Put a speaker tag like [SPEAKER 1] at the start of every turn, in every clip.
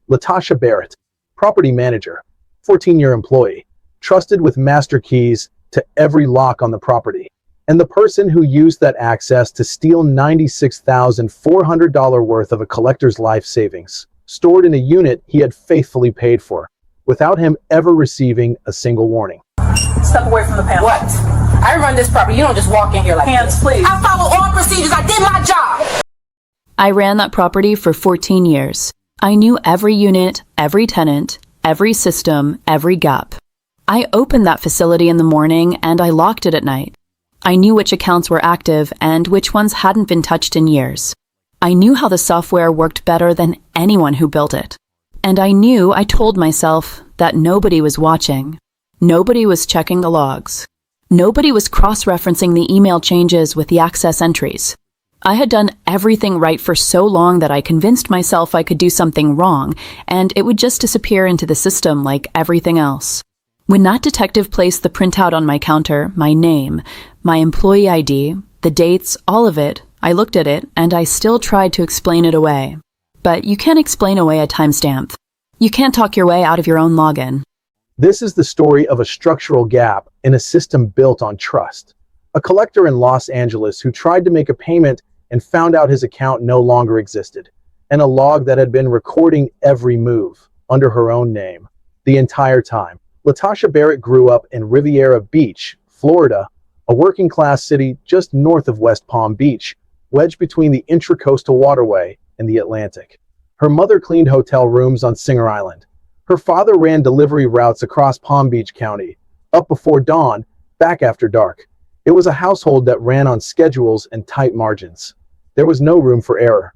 [SPEAKER 1] Latasha Barrett, property manager, 14-year employee, trusted with master keys to every lock on the property. And the person who used that access to steal $96,400 worth of a collector's life savings, stored in a unit he had faithfully paid for, without him ever receiving a single warning.
[SPEAKER 2] Step away from the panel.
[SPEAKER 3] What? I run this property. You don't just walk in here like
[SPEAKER 2] Hands,
[SPEAKER 3] this.
[SPEAKER 2] please.
[SPEAKER 3] I follow all procedures. I did my job.
[SPEAKER 4] I ran that property for 14 years. I knew every unit, every tenant, every system, every gap. I opened that facility in the morning and I locked it at night. I knew which accounts were active and which ones hadn't been touched in years. I knew how the software worked better than anyone who built it. And I told myself that nobody was watching. Nobody was checking the logs. Nobody was cross-referencing the email changes with the access entries. I had done everything right for so long that I convinced myself I could do something wrong, and it would just disappear into the system like everything else. When that detective placed the printout on my counter, my name, my employee ID, the dates, all of it, I looked at it, and I still tried to explain it away. But you can't explain away a timestamp. You can't talk your way out of your own login.
[SPEAKER 1] This is the story of a structural gap in a system built on trust. A collector in Los Angeles who tried to make a payment and found out his account no longer existed, and a log that had been recording every move under her own name the entire time. Latasha Barrett grew up in Riviera Beach, Florida, a working-class city just north of West Palm Beach, wedged between the Intracoastal Waterway and the Atlantic. Her mother cleaned hotel rooms on Singer Island. Her father ran delivery routes across Palm Beach County, up before dawn, back after dark. It was a household that ran on schedules and tight margins. There was no room for error.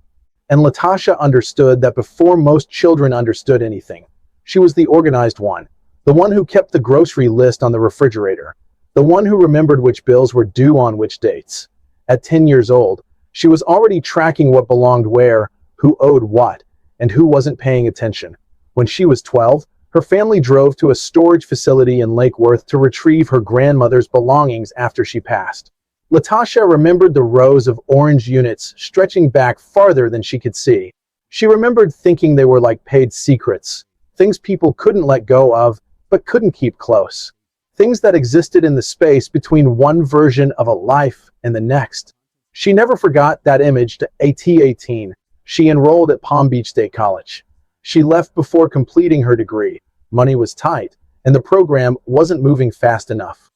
[SPEAKER 1] And Latasha understood that before most children understood anything. She was the organized one, the one who kept the grocery list on the refrigerator, the one who remembered which bills were due on which dates. At 10 years old, she was already tracking what belonged where, who owed what, and who wasn't paying attention. When she was 12, her family drove to a storage facility in Lake Worth to retrieve her grandmother's belongings after she passed. Latasha remembered the rows of orange units stretching back farther than she could see. She remembered thinking they were like paid secrets, things people couldn't let go of, but couldn't keep close. Things that existed in the space between one version of a life and the next. She never forgot that image to AT-18. She enrolled at Palm Beach State College. She left before completing her degree. Money was tight, and the program wasn't moving fast enough.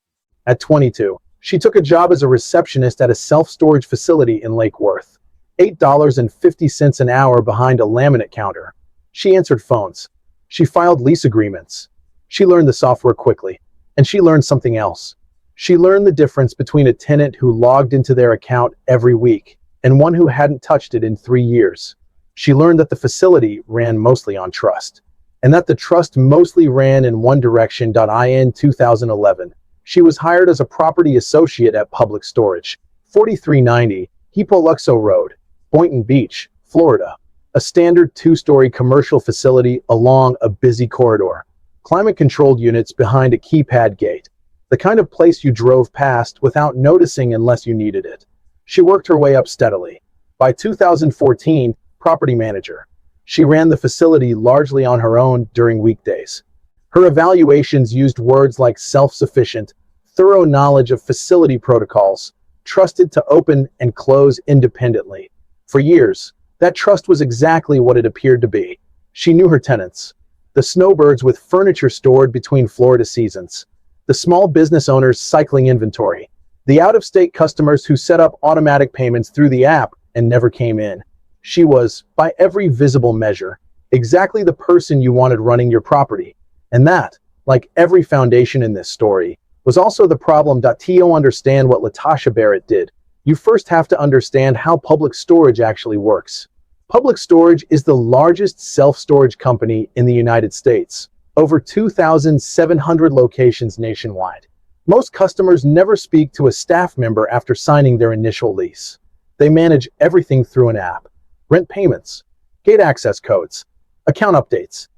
[SPEAKER 1] At 22, she took a job as a receptionist at a self-storage facility in Lake Worth. $8.50 an hour behind a laminate counter. She answered phones. She filed lease agreements. She learned the software quickly, and she learned something else. She learned the difference between a tenant who logged into their account every week and one who hadn't touched it in 3 years. She learned that the facility ran mostly on trust, and that the trust mostly ran in one direction. In 2011, she was hired as a property associate at Public Storage, 4390 Hipoluxo Road, Boynton Beach, Florida, a standard 2-story commercial facility along a busy corridor, climate-controlled units behind a keypad gate, the kind of place you drove past without noticing unless you needed it. She worked her way up steadily. By 2014, property manager. She ran the facility largely on her own during weekdays. Her evaluations used words like self-sufficient, thorough knowledge of facility protocols, trusted to open and close independently. For years, that trust was exactly what it appeared to be. She knew her tenants. The snowbirds with furniture stored between Florida seasons. The small business owners cycling inventory. The out-of-state customers who set up automatic payments through the app and never came in. She was, by every visible measure, exactly the person you wanted running your property. And that, like every foundation in this story, was also the problem. To understand what Latasha Barrett did, you first have to understand how Public Storage actually works. Public Storage is the largest self-storage company in the United States, over 2,700 locations nationwide. Most customers never speak to a staff member after signing their initial lease. They manage everything through an app. Rent payments, gate access codes, account updates.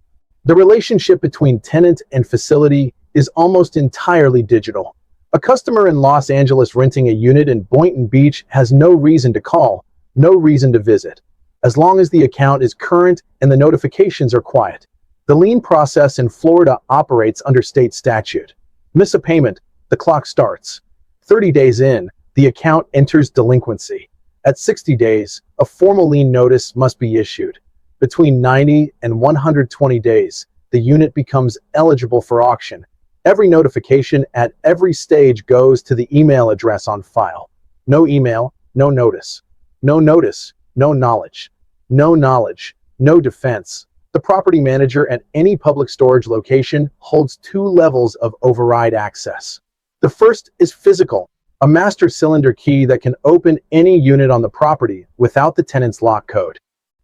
[SPEAKER 1] The relationship between tenant and facility is almost entirely digital. A customer in Los Angeles renting a unit in Boynton Beach has no reason to call, no reason to visit. as long as the account is current and the notifications are quiet. The lien process in Florida operates under state statute. Miss a payment, the clock starts. 30 days in, the account enters delinquency. At 60 days, a formal lien notice must be issued. Between 90 and 120 days, the unit becomes eligible for auction. Every notification at every stage goes to the email address on file. No email, no notice. No notice, no knowledge. No knowledge, no defense. The property manager at any public storage location holds two levels of override access. The first is physical, a master cylinder key that can open any unit on the property without the tenant's lock code.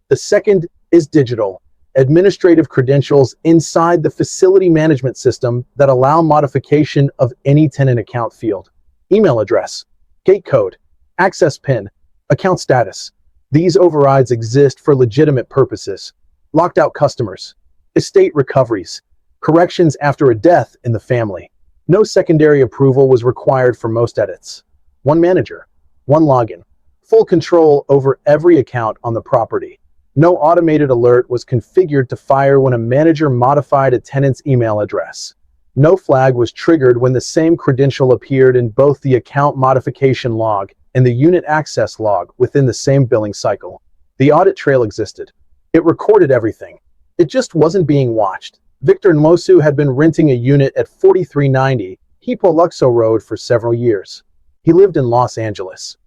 [SPEAKER 1] The second is digital, administrative credentials inside the facility management system that allow modification of any tenant account field. Email address, gate code, access PIN, account status. These overrides exist for legitimate purposes. Locked out customers, estate recoveries, corrections after a death in the family. No secondary approval was required for most edits. One manager, one login, full control over every account on the property. No automated alert was configured to fire when a manager modified a tenant's email address. No flag was triggered when the same credential appeared in both the account modification log and the unit access log within the same billing cycle. The audit trail existed. It recorded everything. It just wasn't being watched. Victor Nwosu had been renting a unit at 4390 Hipo Luxo Road for several years. He lived in Los Angeles.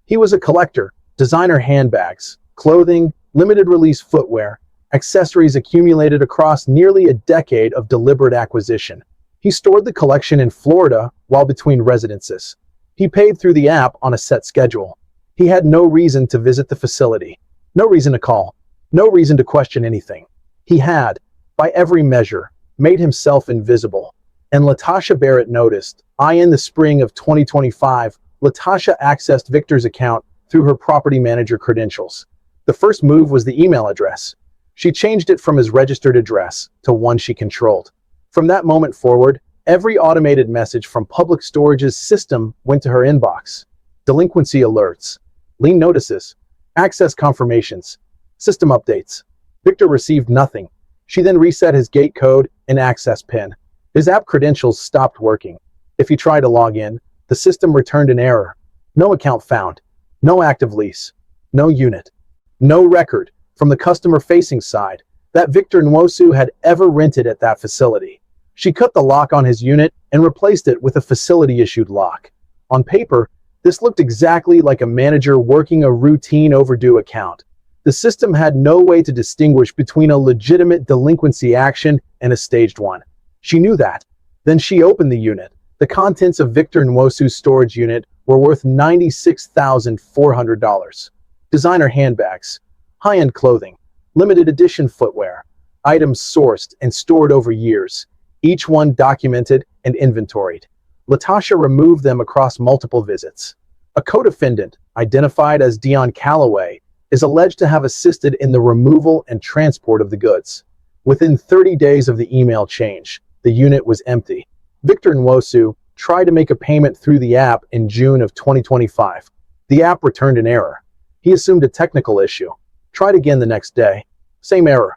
[SPEAKER 1] He was a collector, designer handbags, clothing, limited release footwear, accessories accumulated across nearly a decade of deliberate acquisition. He stored the collection in Florida while between residences. He paid through the app on a set schedule. He had no reason to visit the facility, no reason to call, no reason to question anything. He had, by every measure, made himself invisible. And Latasha Barrett noticed. In the spring of 2025, Latasha accessed Victor's account through her property manager credentials. The first move was the email address. She changed it from his registered address to one she controlled. From that moment forward, every automated message from Public Storage's system went to her inbox. Delinquency alerts, lien notices, access confirmations, system updates. Victor received nothing. She then reset his gate code and access PIN. His app credentials stopped working. If he tried to log in, the system returned an error. No account found. No active lease. No unit. No record from the customer-facing side that Victor Nwosu had ever rented at that facility. She cut the lock on his unit and replaced it with a facility-issued lock. On paper, this looked exactly like a manager working a routine overdue account. The system had no way to distinguish between a legitimate delinquency action and a staged one. She knew that. Then she opened the unit. The contents of Victor Nwosu's storage unit were worth $96,400. Designer handbags, high-end clothing, limited edition footwear, items sourced and stored over years, each one documented and inventoried. Latasha removed them across multiple visits. A co-defendant, identified as Dion Calloway, is alleged to have assisted in the removal and transport of the goods. Within 30 days of the email change, the unit was empty. Victor Nwosu tried to make a payment through the app in June of 2025. The app returned an error. He assumed a technical issue. Tried again the next day. Same error.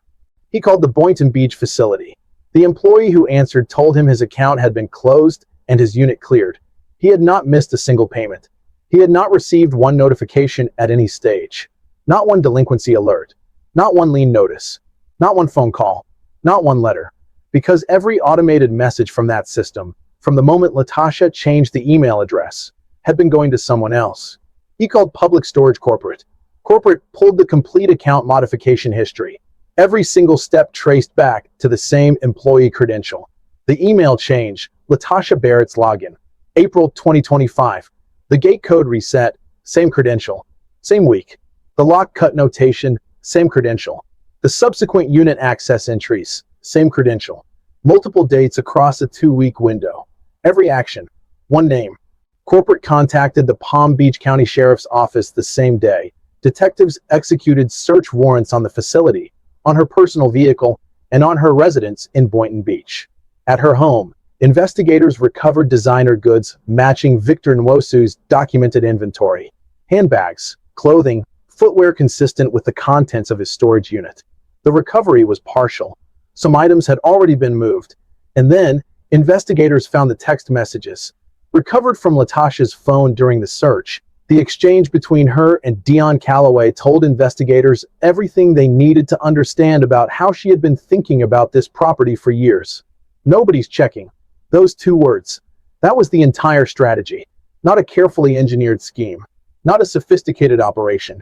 [SPEAKER 1] He called the Boynton Beach facility. The employee who answered told him his account had been closed and his unit cleared. He had not missed a single payment. He had not received one notification at any stage. Not one delinquency alert. Not one lien notice. Not one phone call. Not one letter. Because every automated message from that system, from the moment Latasha changed the email address, had been going to someone else. He called Public Storage Corporate. Corporate pulled the complete account modification history. Every single step traced back to the same employee credential. The email change, Latasha Barrett's login. April 2025. The gate code reset, same credential. Same week. The lock cut notation, same credential. The subsequent unit access entries, same credential. Multiple dates across a 2-week window. Every action, one name. Corporate contacted the Palm Beach County Sheriff's Office the same day. Detectives executed search warrants on the facility, on her personal vehicle, and on her residence in Boynton Beach. At her home, investigators recovered designer goods matching Victor Nwosu's documented inventory. Handbags, clothing, footwear consistent with the contents of his storage unit. The recovery was partial. Some items had already been moved. And then, investigators found the text messages recovered from Latasha's phone during the search. The exchange between her and Dion Calloway told investigators everything they needed to understand about how she had been thinking about this property for years. Nobody's checking. Those two words. That was the entire strategy. Not a carefully engineered scheme. Not a sophisticated operation.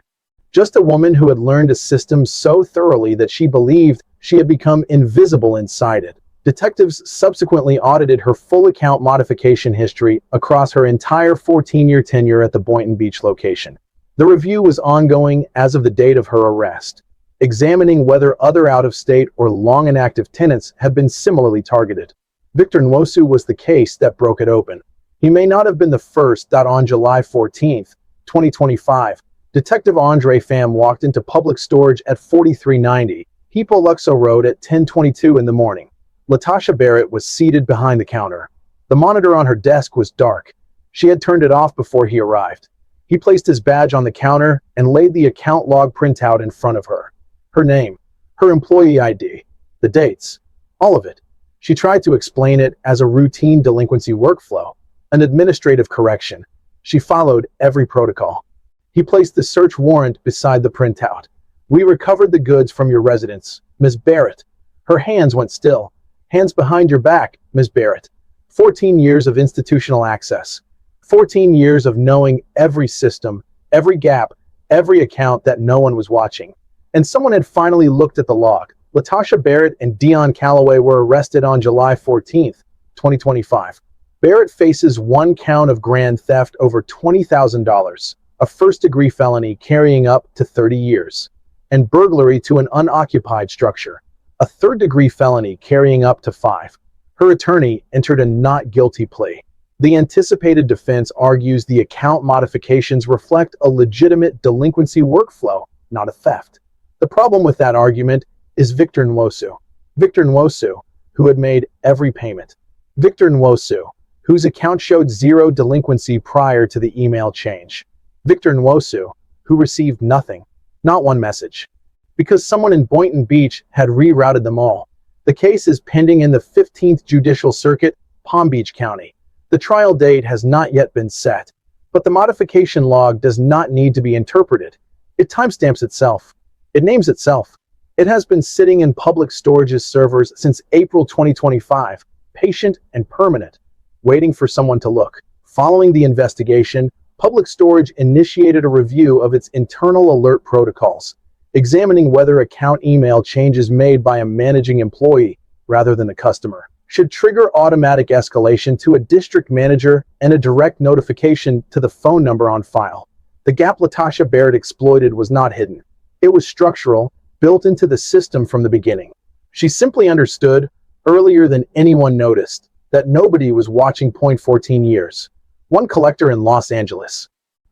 [SPEAKER 1] Just a woman who had learned a system so thoroughly that she believed she had become invisible inside it. Detectives subsequently audited her full account modification history across her entire 14-year tenure at the Boynton Beach location. The review was ongoing as of the date of her arrest, examining whether other out-of-state or long inactive tenants had been similarly targeted. Victor Nwosu was the case that broke it open. He may not have been the first. On July 14, 2025, Detective Andre Pham walked into public storage at 4390 Hippo Luxo Road at 10:22 in the morning. Latasha Barrett was seated behind the counter. The monitor on her desk was dark. She had turned it off before he arrived. He placed his badge on the counter and laid the account log printout in front of her. Her name, her employee ID, the dates, all of it. She tried to explain it as a routine delinquency workflow, an administrative correction. She followed every protocol. He placed the search warrant beside the printout. "We recovered the goods from your residence, Ms. Barrett." Her hands went still. "Hands behind your back, Ms. Barrett." 14 years of institutional access. 14 years of knowing every system, every gap, every account that no one was watching. And someone had finally looked at the log. Latasha Barrett and Dion Calloway were arrested on July 14, 2025. Barrett faces one count of grand theft over $20,000, a first-degree felony carrying up to 30 years, and burglary to an unoccupied structure, a third-degree felony carrying up to 5. Her attorney entered a not guilty plea. The anticipated defense argues the account modifications reflect a legitimate delinquency workflow, not a theft. The problem with that argument is Victor Nwosu. Victor Nwosu, who had made every payment. Victor Nwosu, whose account showed zero delinquency prior to the email change. Victor Nwosu, who received nothing, not one message, because someone in Boynton Beach had rerouted them all. The case is pending in the 15th Judicial Circuit, Palm Beach County. The trial date has not yet been set, but the modification log does not need to be interpreted. It timestamps itself. It names itself. It has been sitting in public storage's servers since April 2025, patient and permanent, waiting for someone to look. Following the investigation, Public Storage initiated a review of its internal alert protocols, examining whether account email changes made by a managing employee rather than a customer should trigger automatic escalation to a district manager and a direct notification to the phone number on file. The gap Latasha Barrett exploited was not hidden. It was structural, built into the system from the beginning. She simply understood, earlier than anyone noticed, that nobody was watching. 14 years. One collector in Los Angeles.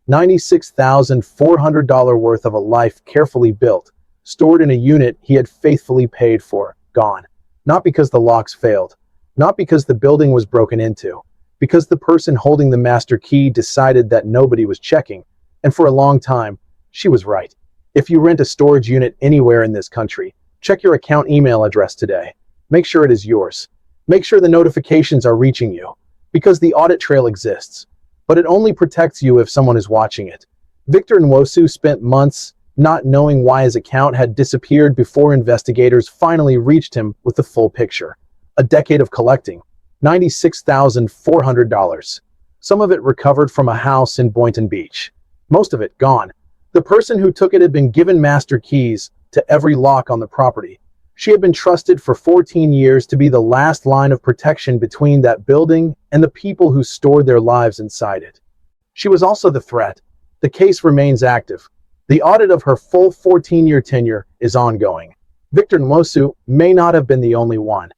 [SPEAKER 1] $96,400 worth of a life carefully built, stored in a unit he had faithfully paid for, gone. Not because the locks failed. Not because the building was broken into. Because the person holding the master key decided that nobody was checking. And for a long time, she was right. If you rent a storage unit anywhere in this country, check your account email address today. Make sure it is yours. Make sure the notifications are reaching you. Because the audit trail exists. But it only protects you if someone is watching it. Victor Nwosu spent months not knowing why his account had disappeared before investigators finally reached him with the full picture. A decade of collecting. $96,400. Some of it recovered from a house in Boynton Beach. Most of it gone. The person who took it had been given master keys to every lock on the property. She had been trusted for 14 years to be the last line of protection between that building and the people who stored their lives inside it. She was also the threat. The case remains active. The audit of her full 14-year tenure is ongoing. Victor Nwosu may not have been the only one.